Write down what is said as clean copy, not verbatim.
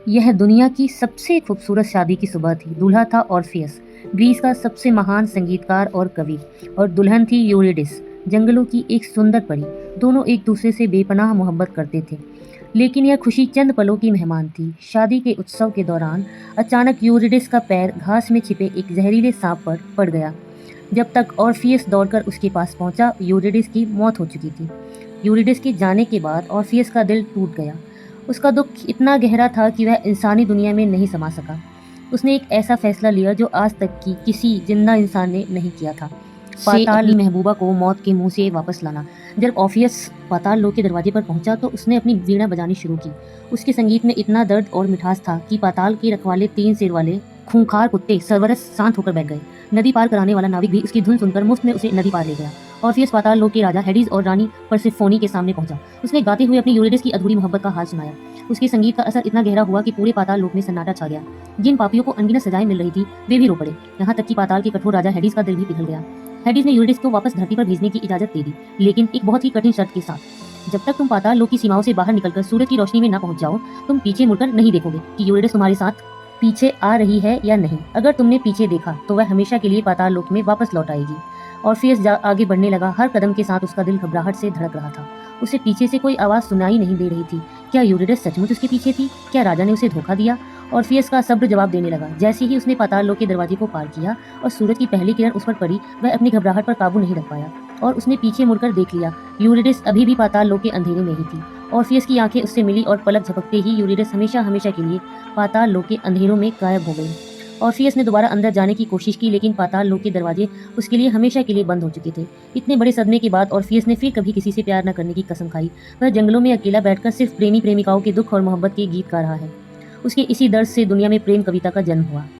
यह दुनिया की सबसे खूबसूरत शादी की सुबह थी। दूल्हा था ऑर्फियस, ग्रीस का सबसे महान संगीतकार और कवि, और दुल्हन थी यूरिडिस, जंगलों की एक सुंदर परी। दोनों एक दूसरे से बेपनाह मोहब्बत करते थे, लेकिन यह खुशी चंद पलों की मेहमान थी। शादी के उत्सव के दौरान अचानक यूरिडिस का पैर घास में छिपे एक जहरीले सांप पर पड़ गया। जब तक ऑर्फियस दौड़कर उसके पास पहुंचा, यूरिडिस की मौत हो चुकी थी। यूरिडिस के जाने के बाद ऑर्फियस का दिल टूट गया। उसका दुख इतना गहरा था कि वह इंसानी दुनिया में नहीं समा सका। उसने एक ऐसा फैसला लिया जो आज तक की किसी जिंदा इंसान ने नहीं किया था, पाताल महबूबा को मौत के मुंह से वापस लाना। जब ऑर्फियस पाताल लोक के दरवाजे पर पहुंचा तो उसने अपनी वीणा बजानी शुरू की। उसके संगीत में इतना दर्द और मिठास था कि पाताल के रखवाले 3 सिर वाले खूंखार कुत्ते सरवरस शांत होकर बैठ गए। नदी पार कराने वाला नाविक भी उसकी धुन सुनकर मुफ्त में उसे नदी पार ले गया। ऑर्फियस पाताल लोक के राजा हेडिस और रानी परसेफोनी के सामने पहुंचा। उसने गाते हुए अपनी यूरिडिस की अधूरी मोहब्बत का हाल सुनाया। उसके संगीत का असर इतना गहरा हुआ कि पूरे पाताल लोक में सन्नाटा छा गया। जिन पापियों को अनगिनत सजाएं मिल रही थी, वे भी रो पड़े। यहाँ तक कि पाताल के कठोर राजा हेडिस का दिल भी पिघल गया। हेडिस ने यूरिडिस को वापस धरती पर भेजने की इजाजत दे दी, लेकिन एक बहुत ही कठिन शर्त के साथ। जब तक तुम पाताल लोक की सीमाओं से बाहर निकलकर सूरज की रोशनी में न पहुंच जाओ, तुम पीछे मुड़कर नहीं देखोगे कि यूरिडिस तुम्हारे साथ पीछे आ रही है या नहीं। अगर तुमने पीछे देखा तो वह हमेशा के लिए पाताल लोक में वापस लौट आएगी। ऑर्फियस आगे बढ़ने लगा। हर कदम के साथ उसका दिल घबराहट से धड़क रहा था। उसे पीछे से कोई आवाज सुनाई नहीं दे रही थी। क्या यूरिडिस सचमुच उसके पीछे थी? क्या राजा ने उसे धोखा दिया? ऑर्फियस का सब्र जवाब देने लगा। जैसे ही उसने पाताल लोक के दरवाजे को पार किया और सूरज की पहली किरण उस पर पड़ी, वह अपनी घबराहट पर काबू नहीं रख पाया और उसने पीछे मुड़कर देख लिया। यूरिडिस अभी भी पाताल लोक के अंधेरे में ही थी। ऑर्फियस की आंखें उससे मिली और पलक झपकते ही यूरिडिस हमेशा हमेशा के लिए पाताल लोक के अंधेरों में गायब हो गई। ऑर्फियस ने दोबारा अंदर जाने की कोशिश की, लेकिन पाताल लोक के दरवाजे उसके लिए हमेशा के लिए बंद हो चुके थे। इतने बड़े सदमे के बाद ऑर्फियस ने फिर कभी किसी से प्यार न करने की कसम खाई। वह जंगलों में अकेला बैठकर सिर्फ प्रेमी प्रेमिकाओं के दुख और मोहब्बत के गीत गा रहा है। उसके इसी दर्द से दुनिया में प्रेम कविता का जन्म हुआ।